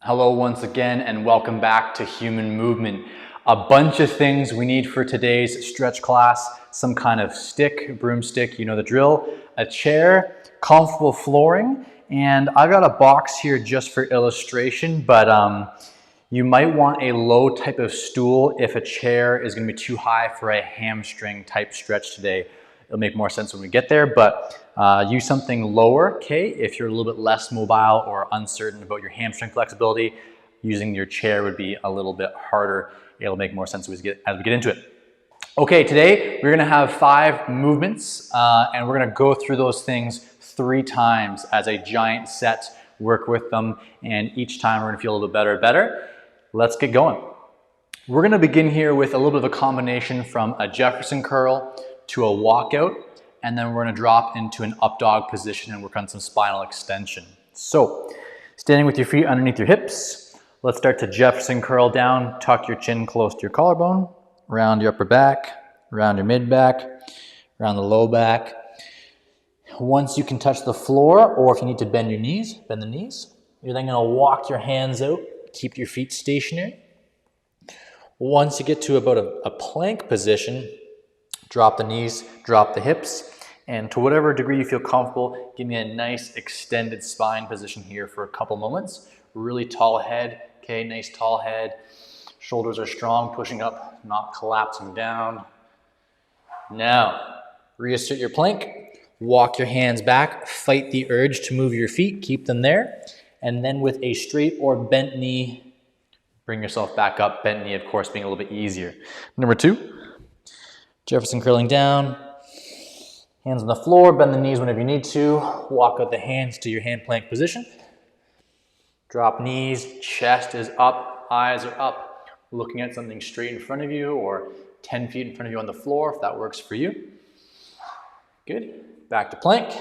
Hello once again and welcome back to Human Movement. A bunch of things we need for today's stretch class: some kind of stick, broomstick, you know the drill, a chair, comfortable flooring, and I've got a box here just for illustration, but you might want a low type of stool if a chair is going to be too high for a hamstring type stretch today. It'll make more sense when we get there, but use something lower, okay? If you're a little bit less mobile or uncertain about your hamstring flexibility, using your chair would be a little bit harder. It'll make more sense as we get into it. Okay, today we're gonna have 5 movements and we're gonna go through those things 3 times as a giant set, work with them, and each time we're gonna feel a little bit better. Let's get going. We're gonna begin here with a little bit of a combination from a Jefferson curl to a walkout, and then we're gonna drop into an up dog position and work on some spinal extension. So, standing with your feet underneath your hips, let's start to Jefferson curl down, tuck your chin close to your collarbone, round your upper back, round your mid back, round the low back. Once you can touch the floor, or if you need to bend your knees, bend the knees. You're then gonna walk your hands out, keep your feet stationary. Once you get to about a plank position, drop the knees, drop the hips, and to whatever degree you feel comfortable, give me a nice extended spine position here for a couple moments. Really tall head, okay, nice tall head. Shoulders are strong, pushing up, not collapsing down. Now, reassert your plank, walk your hands back, fight the urge to move your feet, keep them there, and then with a straight or bent knee, bring yourself back up, bent knee, of course, being a little bit easier. Number 2, Jefferson curling down, hands on the floor, bend the knees whenever you need to, walk out the hands to your hand plank position. Drop knees, chest is up, eyes are up, looking at something straight in front of you or 10 feet in front of you on the floor if that works for you. Good, back to plank.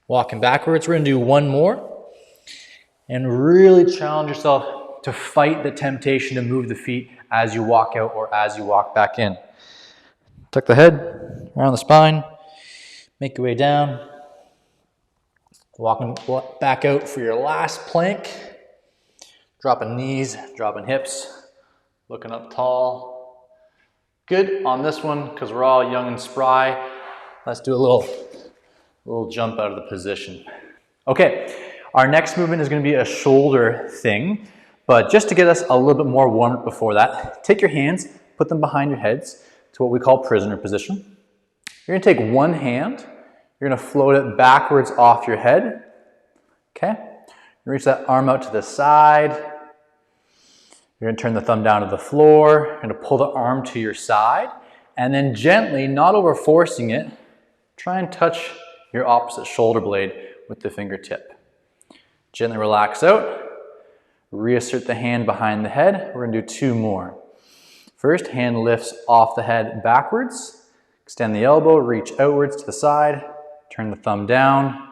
Walking backwards, we're gonna do one more and really challenge yourself to fight the temptation to move the feet as you walk out or as you walk back in. Tuck the head around the spine, make your way down, walking back out for your last plank, dropping knees, dropping hips, looking up tall. Good on this one, because we're all young and spry. Let's do a little jump out of the position. Okay, our next movement is going to be a shoulder thing. But just to get us a little bit more warm up before that, take your hands, put them behind your heads to what we call prisoner position. You're gonna take one hand, you're gonna float it backwards off your head, okay? You reach that arm out to the side. You're gonna turn the thumb down to the floor. You're gonna pull the arm to your side, and then gently, not over forcing it, try and touch your opposite shoulder blade with the fingertip. Gently relax out. Reassert the hand behind the head. We're gonna do 2 more. First, hand lifts off the head backwards. Extend the elbow, reach outwards to the side. Turn the thumb down.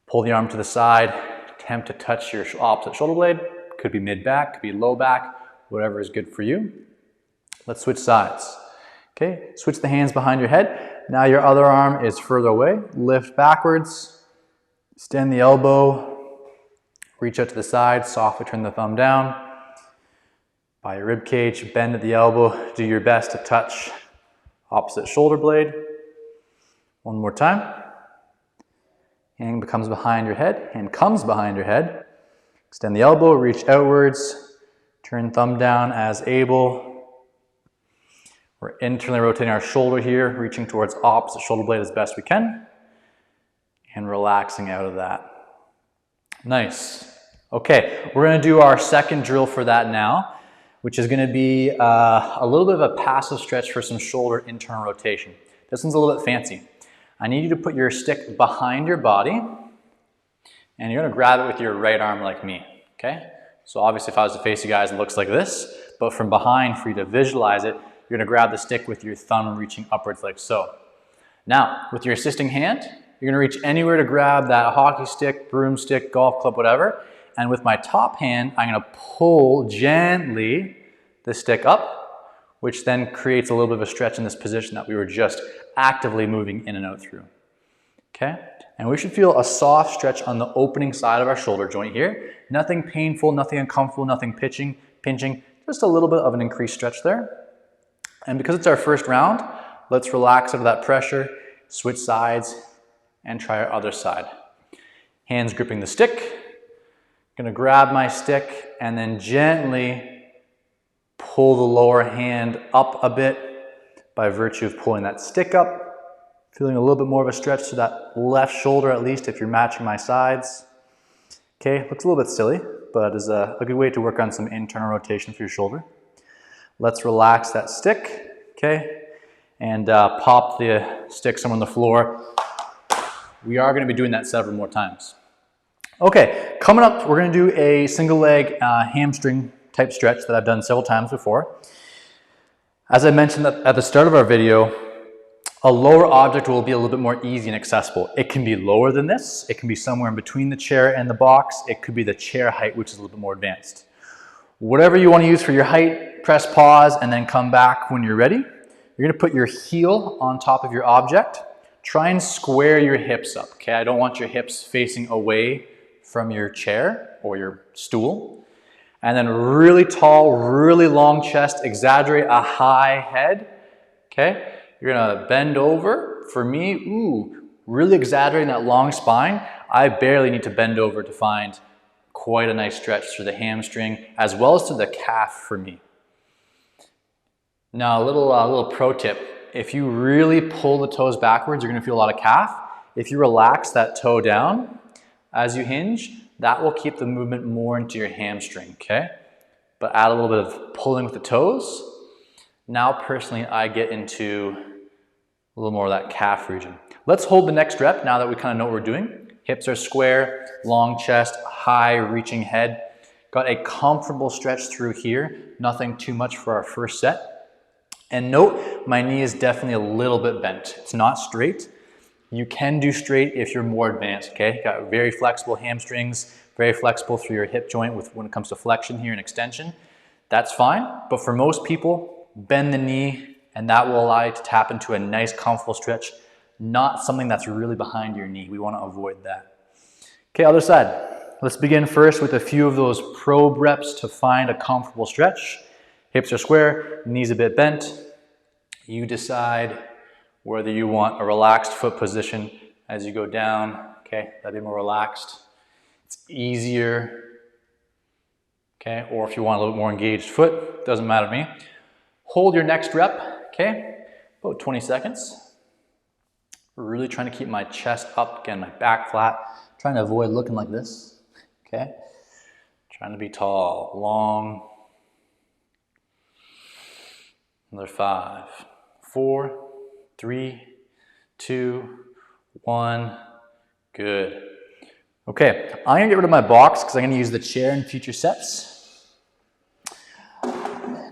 Pull the arm to the side. Attempt to touch your opposite shoulder blade. Could be mid-back, could be low back, whatever is good for you. Let's switch sides. Okay, switch the hands behind your head. Now your other arm is further away. Lift backwards. Extend the elbow. Reach out to the side, softly turn the thumb down. By your rib cage, bend at the elbow. Do your best to touch opposite shoulder blade. One more time. Hand becomes behind your head, hand comes behind your head. Extend the elbow, reach outwards. Turn thumb down as able. We're internally rotating our shoulder here, reaching towards opposite shoulder blade as best we can. And relaxing out of that. Nice. Okay, we're gonna do our second drill for that now, which is gonna be a little bit of a passive stretch for some shoulder internal rotation. This one's a little bit fancy. I need you to put your stick behind your body, and you're gonna grab it with your right arm like me, okay? So obviously if I was to face you guys, it looks like this, but from behind, for you to visualize it, you're gonna grab the stick with your thumb reaching upwards like so. Now, with your assisting hand, you're gonna reach anywhere to grab that hockey stick, broomstick, golf club, whatever. And with my top hand, I'm gonna pull gently the stick up, which then creates a little bit of a stretch in this position that we were just actively moving in and out through. Okay? And we should feel a soft stretch on the opening side of our shoulder joint here. Nothing painful, nothing uncomfortable, nothing pinching, just a little bit of an increased stretch there. And because it's our first round, let's relax out of that pressure, switch sides, and try our other side. Hands gripping the stick. Gonna grab my stick and then gently pull the lower hand up a bit by virtue of pulling that stick up. Feeling a little bit more of a stretch to that left shoulder, at least if you're matching my sides. Okay, looks a little bit silly, but is a good way to work on some internal rotation for your shoulder. Let's relax that stick, okay? And pop the stick somewhere on the floor. We are gonna be doing that several more times. Okay, coming up, we're gonna do a single leg hamstring type stretch that I've done several times before. As I mentioned at the start of our video, a lower object will be a little bit more easy and accessible. It can be lower than this. It can be somewhere in between the chair and the box. It could be the chair height, which is a little bit more advanced. Whatever you want to use for your height, press pause and then come back when you're ready. You're gonna put your heel on top of your object. Try and square your hips up, okay? I don't want your hips facing away from your chair or your stool. And then really tall, really long chest, exaggerate a high head, okay? You're gonna bend over. For me, really exaggerating that long spine. I barely need to bend over to find quite a nice stretch through the hamstring as well as to the calf for me. Now a little pro tip. If you really pull the toes backwards, you're gonna feel a lot of calf. If you relax that toe down as you hinge, that will keep the movement more into your hamstring, okay? But add a little bit of pulling with the toes. Now personally, I get into a little more of that calf region. Let's hold the next rep now that we kind of know what we're doing. Hips are square, long chest, high reaching head. Got a comfortable stretch through here. Nothing too much for our first set. And note, my knee is definitely a little bit bent. It's not straight. You can do straight if you're more advanced, okay? Got very flexible hamstrings, very flexible through your hip joint when it comes to flexion here and extension. That's fine, but for most people, bend the knee and that will allow you to tap into a nice comfortable stretch, not something that's really behind your knee. We want to avoid that. Okay, other side. Let's begin first with a few of those probe reps to find a comfortable stretch. Hips are square, knees a bit bent. You decide whether you want a relaxed foot position as you go down, okay, that'd be more relaxed. It's easier, okay, or if you want a little bit more engaged foot, doesn't matter to me. Hold your next rep, okay, about 20 seconds. Really trying to keep my chest up, again, my back flat, trying to avoid looking like this, okay. Trying to be tall, long. Another 5, 4, 3, 2, 1, good. Okay, I'm gonna get rid of my box because I'm gonna use the chair in future sets.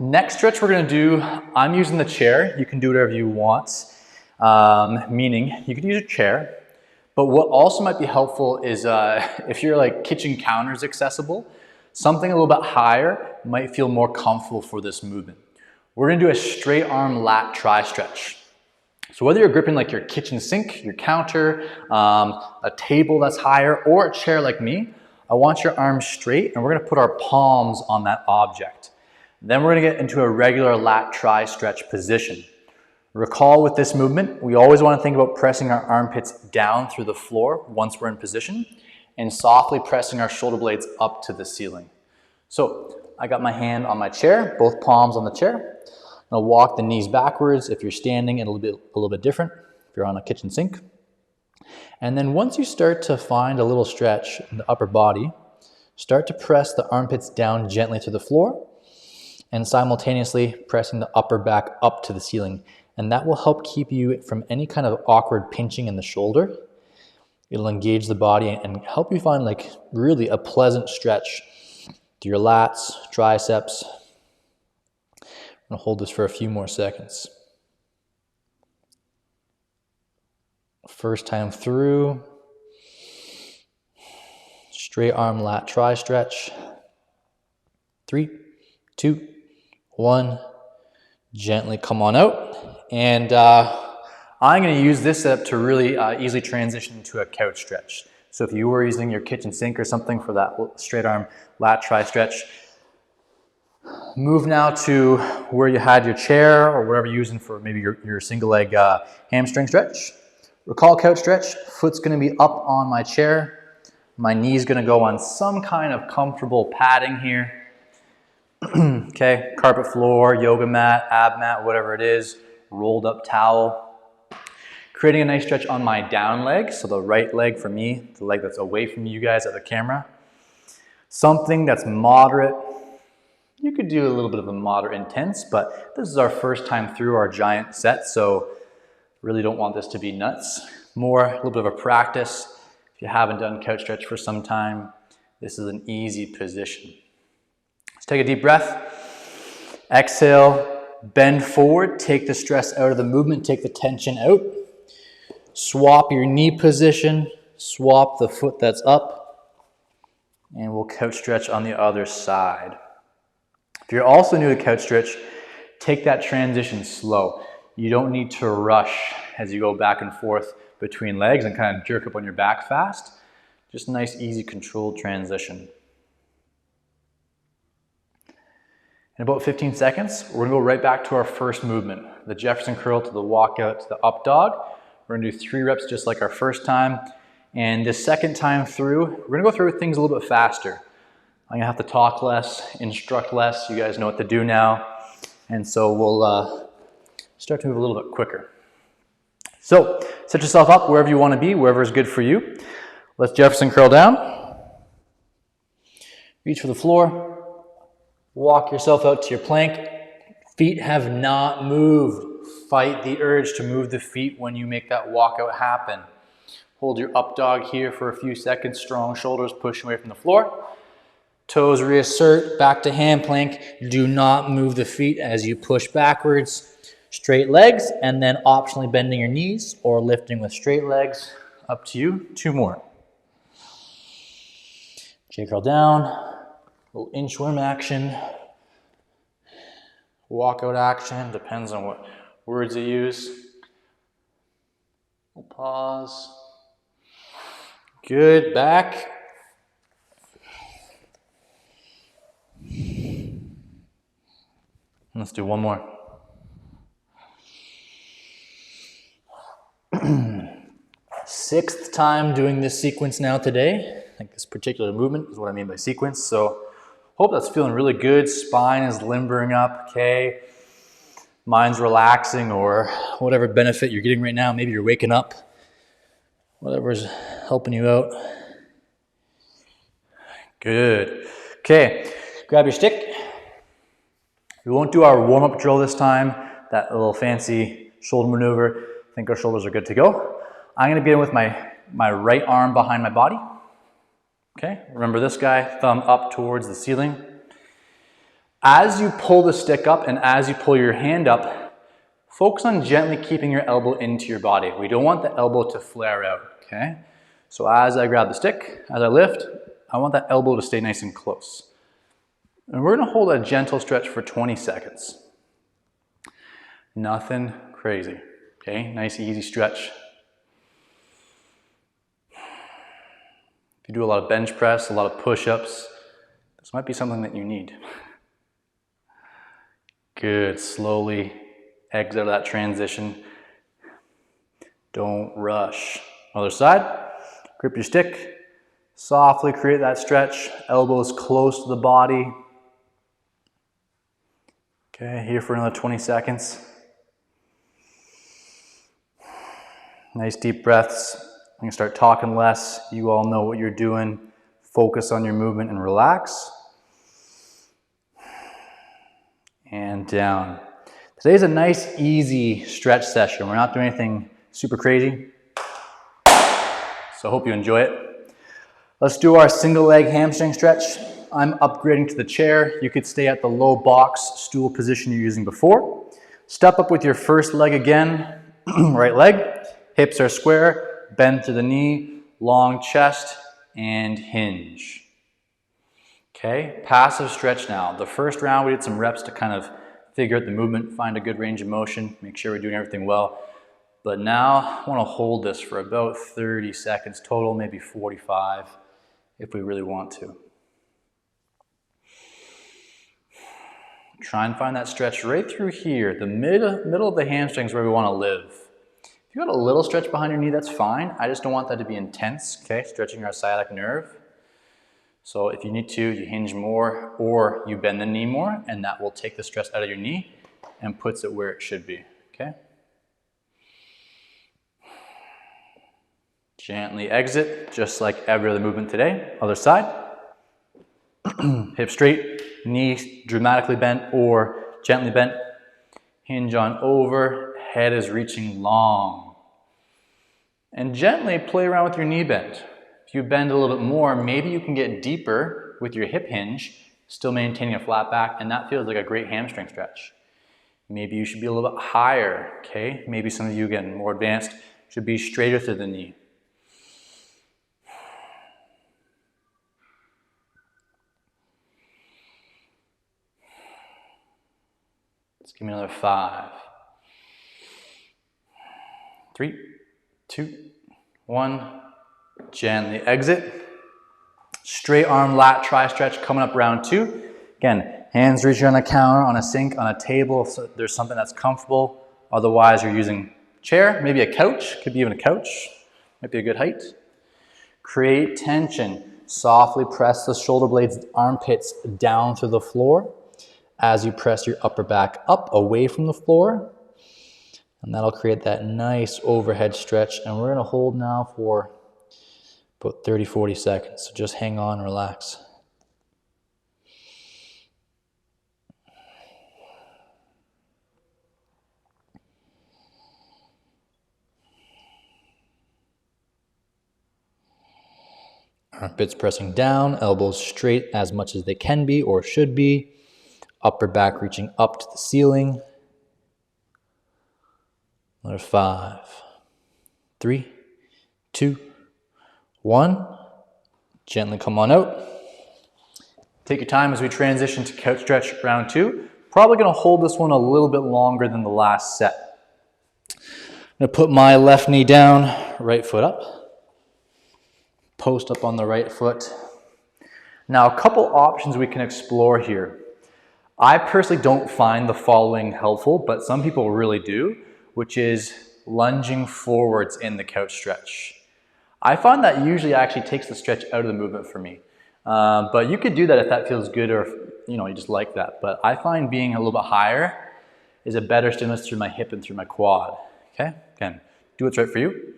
Next stretch we're gonna do, I'm using the chair. You can do whatever you want, meaning you could use a chair, but what also might be helpful is if your like kitchen counter is accessible, something a little bit higher might feel more comfortable for this movement. We're gonna do a straight arm lat tri stretch. So whether you're gripping like your kitchen sink, your counter, a table that's higher, or a chair like me, I want your arms straight and we're gonna put our palms on that object. Then we're gonna get into a regular lat tri stretch position. Recall with this movement, we always wanna think about pressing our armpits down through the floor once we're in position and softly pressing our shoulder blades up to the ceiling. So I got my hand on my chair, both palms on the chair. I'll walk the knees backwards. If you're standing, it'll be a little bit different if you're on a kitchen sink. And then once you start to find a little stretch in the upper body, start to press the armpits down gently to the floor and simultaneously pressing the upper back up to the ceiling. And that will help keep you from any kind of awkward pinching in the shoulder. It'll engage the body and help you find like really a pleasant stretch to your lats, triceps. I'm gonna hold this for a few more seconds. First time through, straight arm lat tri stretch. 3, 2, 1, gently come on out. And I'm I'm going to use this setup to really easily transition into a couch stretch. So if you were using your kitchen sink or something for that straight arm lat tri stretch, move now to where you had your chair or whatever you're using for maybe your single leg hamstring stretch. Recall couch stretch, foot's going to be up on my chair. My knee's going to go on some kind of comfortable padding here. Okay, carpet floor, yoga mat, ab mat, whatever it is, rolled up towel. Creating a nice stretch on my down leg, so the right leg for me, the leg that's away from you guys at the camera. Something that's moderate. You could do a little bit of a moderate intense, but this is our first time through our giant set, so really don't want this to be nuts. More, a little bit of a practice. If you haven't done couch stretch for some time, this is an easy position. Let's take a deep breath. Exhale, bend forward, take the stress out of the movement, take the tension out. Swap your knee position, swap the foot that's up, and we'll couch stretch on the other side. If you're also new to couch stretch, take that transition slow. You don't need to rush as you go back and forth between legs and kind of jerk up on your back fast. Just a nice, easy, controlled transition. In about 15 seconds, we're gonna go right back to our first movement, the Jefferson curl to the walkout to the up dog. We're gonna do 3 reps just like our first time. And the second time through, we're gonna go through things a little bit faster. I'm gonna have to talk less, instruct less. You guys know what to do now. And so we'll start to move a little bit quicker. So set yourself up wherever you wanna be, wherever is good for you. Let's Jefferson curl down. Reach for the floor. Walk yourself out to your plank. Feet have not moved. Fight the urge to move the feet when you make that walkout happen. Hold your up dog here for a few seconds. Strong shoulders pushing away from the floor. Toes reassert, back to hand plank. Do not move the feet as you push backwards. Straight legs, and then optionally bending your knees or lifting with straight legs. Up to you. 2 more. J curl down. A little inchworm action. Walkout action, depends on what words you use. We'll pause. Good, back. Let's do one more. Sixth time doing this sequence now today. I think this particular movement is what I mean by sequence. So hope that's feeling really good. Spine is limbering up, okay? Mind's relaxing, or whatever benefit you're getting right now. Maybe you're waking up. Whatever's helping you out. Good. Okay, grab your stick. We won't do our warm-up drill this time, that little fancy shoulder maneuver. I think our shoulders are good to go. I'm gonna begin with my right arm behind my body. Okay, remember this guy, thumb up towards the ceiling. As you pull the stick up and as you pull your hand up, focus on gently keeping your elbow into your body. We don't want the elbow to flare out, okay? So as I grab the stick, as I lift, I want that elbow to stay nice and close. And we're gonna hold a gentle stretch for 20 seconds. Nothing crazy, okay? Nice, easy stretch. If you do a lot of bench press, a lot of push-ups, this might be something that you need. Good, slowly exit out of that transition. Don't rush. Other side, grip your stick, softly create that stretch, elbows close to the body. Okay, here for another 20 seconds. Nice deep breaths. I'm gonna start talking less. You all know what you're doing. Focus on your movement and relax. And down. Today's a nice, easy stretch session. We're not doing anything super crazy. So I hope you enjoy it. Let's do our single leg hamstring stretch. I'm upgrading to the chair. You could stay at the low box stool position you're using before. Step up with your first leg again. Right leg. Hips are square. Bend to the knee. Long chest and hinge. Okay, passive stretch now. The first round we did some reps to kind of figure out the movement, find a good range of motion, make sure we're doing everything well. But now I want to hold this for about 30 seconds total, maybe 45 if we really want to. Try and find that stretch right through here. The middle of the hamstrings where we want to live. If you got a little stretch behind your knee, that's fine. I just don't want that to be intense, okay? Stretching your sciatic nerve. So if you need to, you hinge more or you bend the knee more, and that will take the stress out of your knee and puts it where it should be, okay? Gently exit, just like every other movement today. Other side. Hip straight, knee dramatically bent or gently bent. Hinge on over, head is reaching long. And gently play around with your knee bend. If you bend a little bit more, maybe you can get deeper with your hip hinge, still maintaining a flat back, and that feels like a great hamstring stretch. Maybe you should be a little bit higher, okay? Maybe some of you, again, more advanced, should be straighter through the knee. Let's give me another 5. 3, 2, 1. Gently exit. Straight arm lat tri stretch coming up round 2. Again, hands reaching on a counter, on a sink, on a table if there's something that's comfortable. Otherwise, you're using chair, maybe a couch, could be even a couch. Might be a good height. Create tension. Softly press the shoulder blades, armpits down to the floor as you press your upper back up away from the floor. And that'll create that nice overhead stretch. And we're gonna hold now for about 30, 40 seconds. So just hang on, relax. Armpits pressing down, elbows straight as much as they can be or should be. Upper back reaching up to the ceiling. Another 5, 3, 2, 1. Gently come on out. Take your time as we transition to couch stretch round 2. Probably going to hold this one a little bit longer than the last set. I'm going to put my left knee down, right foot up. Post up on the right foot. Now a couple options we can explore here. I personally don't find the following helpful, but some people really do, which is lunging forwards in the couch stretch. I find that usually actually takes the stretch out of the movement for me. But you could do that if that feels good or if you just like that. But I find being a little bit higher is a better stimulus through my hip and through my quad. Okay, again, do what's right for you.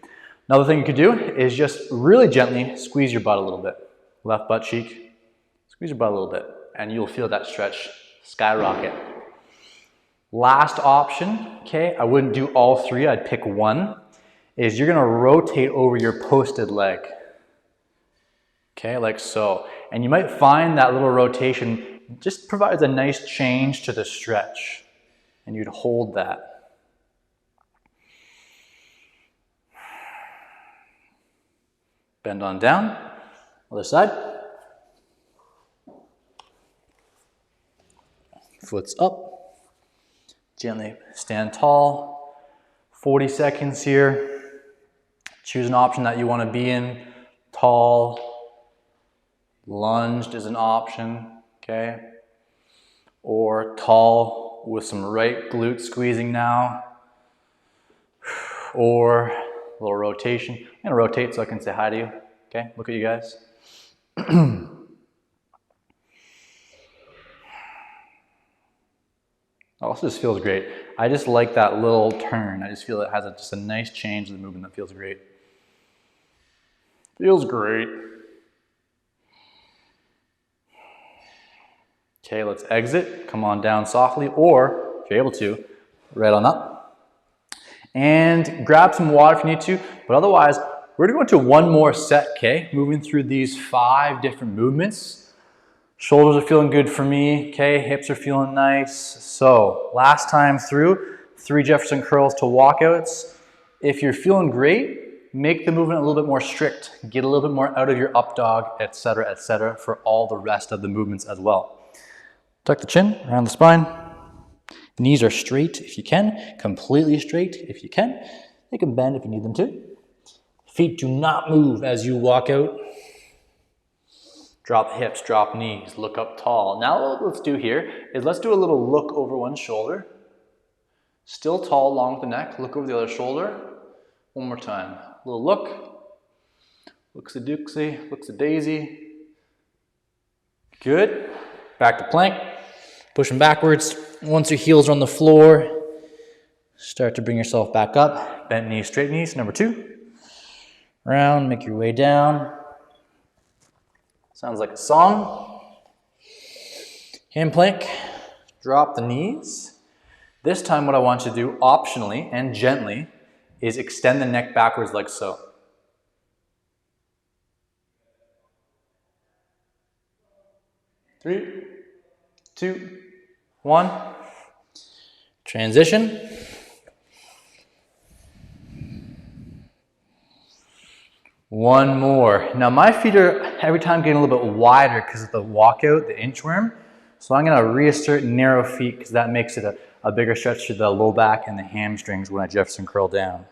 Another thing you could do is just really gently squeeze your butt a little bit. Left butt cheek, squeeze your butt a little bit, and you'll feel that stretch skyrocket. Last option, okay, I wouldn't do all 3, I'd pick one, is you're gonna rotate over your posted leg. Okay, like so. And you might find that little rotation just provides a nice change to the stretch. And you'd hold that. Bend on down, other side. Foot's up. Gently stand tall. 40 seconds here. Choose an option that you want to be in. Tall. Lunged is an option, okay? Or tall with some right glute squeezing now. Or a little rotation. I'm going to rotate so I can say hi to you, okay? Look at you guys. Also just feels great. I just like that little turn. I just feel it has just a nice change in the movement that feels great. Feels great. Okay, let's exit. Come on down softly, or if you're able to, right on up. And grab some water if you need to, but otherwise, we're gonna go into one more set, okay? Moving through these 5 different movements. Shoulders are feeling good for me, okay? Hips are feeling nice. So, last time through, 3 Jefferson curls to walkouts. If you're feeling great, make the movement a little bit more strict. Get a little bit more out of your up dog, etc., for all the rest of the movements as well. Tuck the chin around the spine. Knees are straight if you can, completely straight if you can. They can bend if you need them to. Feet do not move as you walk out. Drop hips, drop knees, look up tall. Now what let's do here is let's do a little look over one shoulder. Still tall along the neck, look over the other shoulder. One more time. A little look. Looks-a-dooksy, looks-a-daisy. Good. Back to plank. Pushing backwards. Once your heels are on the floor, start to bring yourself back up. Bent knees, straight knees. Number 2. Round, make your way down. Sounds like a song. Hand plank. Drop the knees. This time what I want you to do, optionally and gently, is extend the neck backwards like so. Three, 2, 1. Transition. One more. Now my feet are every time getting a little bit wider because of the walkout, the inchworm. So I'm going to reassert narrow feet because that makes it a bigger stretch to the low back and the hamstrings when I Jefferson curl down.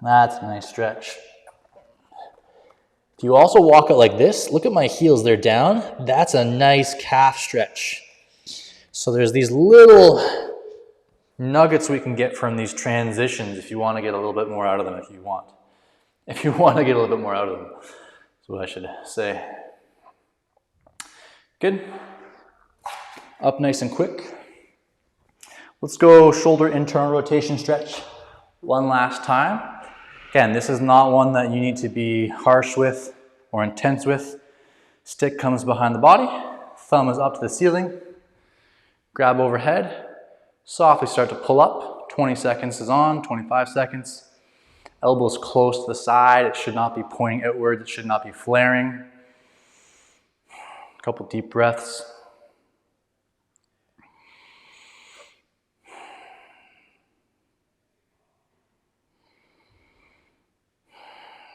That's a nice stretch. If you also walk out like this, look at my heels, they're down. That's a nice calf stretch. So there's these little nuggets we can get from these transitions if you want to get a little bit more out of them if you want. If you want to get a little bit more out of them. That's what I should say. Good. Up nice and quick. Let's go shoulder internal rotation stretch one last time. Again, this is not one that you need to be harsh with or intense with. Stick comes behind the body, thumb is up to the ceiling, grab overhead, softly start to pull up. 20 seconds is on, 25 seconds. Elbows close to the side, it should not be pointing outwards, it should not be flaring. A couple deep breaths.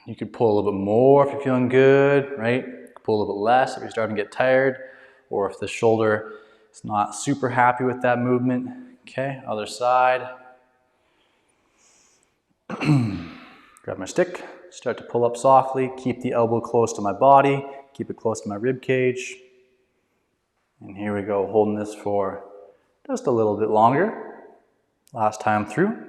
You could pull a little bit more if you're feeling good, right? Pull a little bit less if you're starting to get tired, or if the shoulder is not super happy with that movement. Okay, other side. Grab my stick, start to pull up softly, keep the elbow close to my body, keep it close to my rib cage. And here we go, holding this for just a little bit longer. Last time through.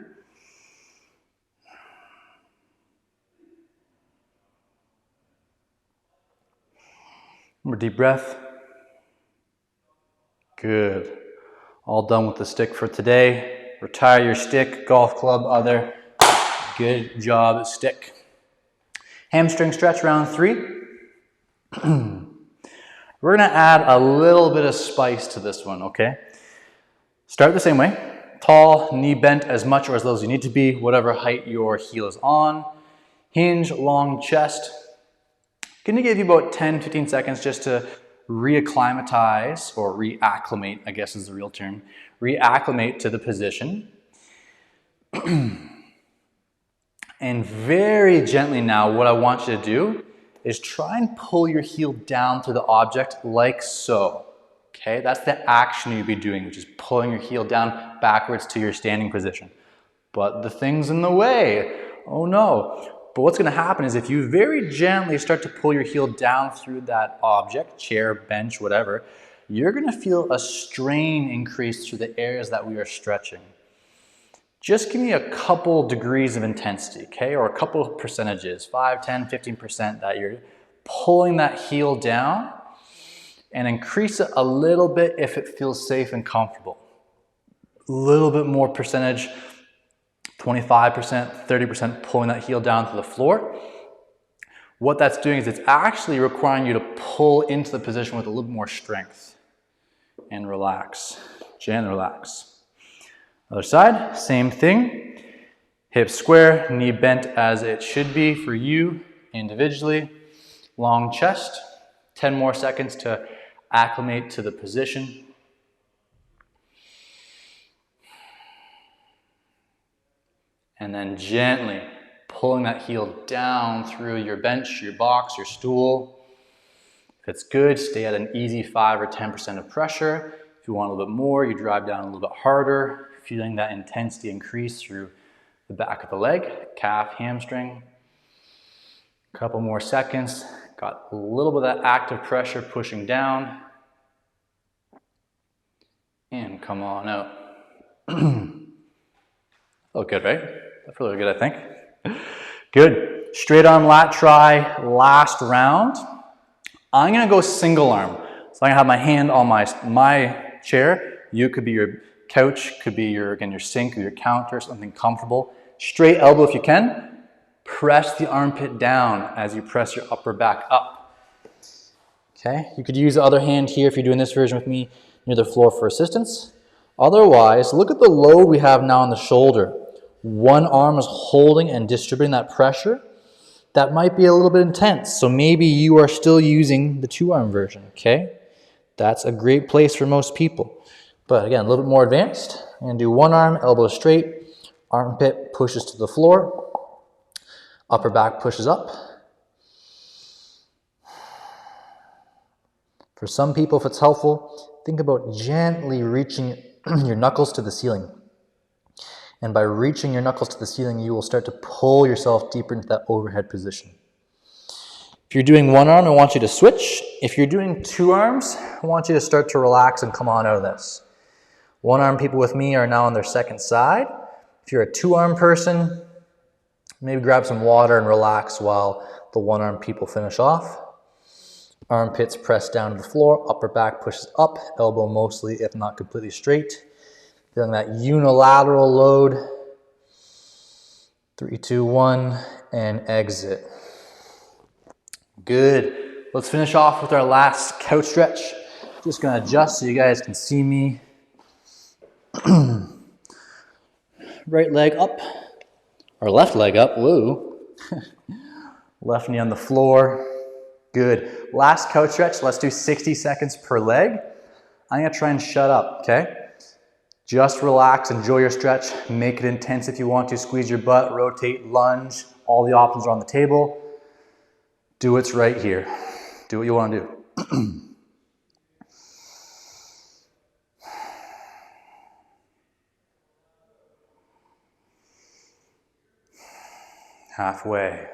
More deep breath. Good. All done with the stick for today. Retire your stick, golf club, other. Good job, stick. Hamstring stretch, round 3. We're gonna add a little bit of spice to this one, okay? Start the same way. Tall, knee bent as much or as low as you need to be, whatever height your heel is on. Hinge, long chest. Gonna give you about 10-15 seconds just to reacclimatize, or reacclimate, I guess is the real term. Reacclimate to the position. And very gently now, what I want you to do is try and pull your heel down to the object like so. Okay, that's the action you'd be doing, which is pulling your heel down backwards to your standing position. But the thing's in the way. Oh no. But what's going to happen is if you very gently start to pull your heel down through that object, chair, bench, whatever, you're going to feel a strain increase through the areas that we are stretching. Just give me a couple degrees of intensity, okay, or a couple of percentages, 5, 10, 15%, that you're pulling that heel down, and increase it a little bit if it feels safe and comfortable. A little bit more percentage, 25%, 30% pulling that heel down to the floor. What that's doing is it's actually requiring you to pull into the position with a little bit more strength. And relax, gently relax. Other side, same thing. Hips square, knee bent as it should be for you individually. Long chest, 10 more seconds to acclimate to the position. And then gently pulling that heel down through your bench, your box, your stool. If it's good, stay at an easy 5 or 10% of pressure. If you want a little bit more, you drive down a little bit harder, feeling that intensity increase through the back of the leg, calf, hamstring. A couple more seconds. Got a little bit of that active pressure pushing down. And come on out. Felt good, right? That felt really good, I think. Good. Straight arm lat try, last round. I'm gonna go single arm. So I'm gonna have my hand on my chair. You could be your couch, could be your sink or your counter, something comfortable. Straight elbow if you can. Press the armpit down as you press your upper back up. Okay, you could use the other hand here if you're doing this version with me near the floor for assistance. Otherwise, look at the load we have now on the shoulder. One arm is holding and distributing that pressure. That might be a little bit intense, so maybe you are still using the two-arm version, okay? That's a great place for most people. But again, a little bit more advanced. I'm gonna do one arm, elbow straight, armpit pushes to the floor, upper back pushes up. For some people, if it's helpful, think about gently reaching your knuckles to the ceiling. And by reaching your knuckles to the ceiling, you will start to pull yourself deeper into that overhead position. If you're doing one arm, I want you to switch. If you're doing two arms, I want you to start to relax and come on out of this. One arm people with me are now on their second side. If you're a two-arm person, maybe grab some water and relax while the one-arm people finish off. Armpits press down to the floor, upper back pushes up, elbow mostly, if not completely straight. Feeling that unilateral load. 3, 2, 1, and exit. Good. Let's finish off with our last couch stretch. Just gonna adjust so you guys can see me. Right leg up, or left leg up, whoa. Left knee on the floor. Good. Last couch stretch, let's do 60 seconds per leg. I'm gonna try and shut up, okay? Just relax, enjoy your stretch, make it intense if you want to, squeeze your butt, rotate, lunge, all the options are on the table. Do what's right here. Do what you wanna do. Halfway.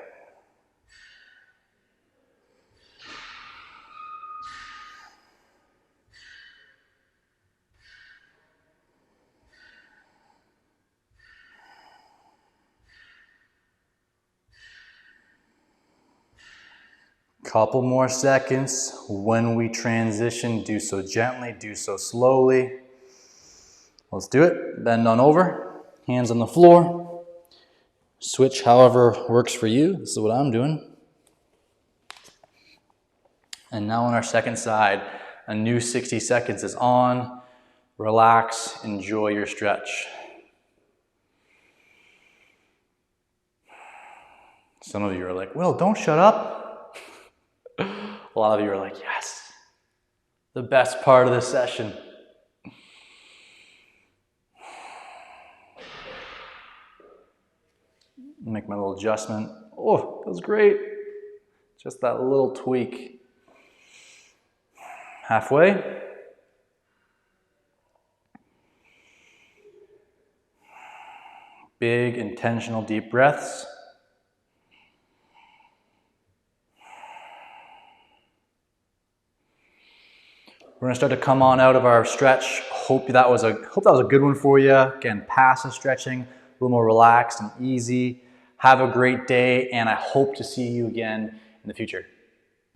Couple more seconds. When we transition, do so gently, do so slowly. Let's do it. Bend on over, hands on the floor. Switch however works for you. This is what I'm doing. And now on our second side, a new 60 seconds is on. Relax, enjoy your stretch. Some of you are like, well, don't shut up. A lot of you are like, yes, the best part of this session. Make my little adjustment. Oh, that was great. Just that little tweak. Halfway. Big, intentional, deep breaths. We're gonna start to come on out of our stretch. Hope that was a good one for you. Again, passive stretching, a little more relaxed and easy. Have a great day, and I hope to see you again in the future.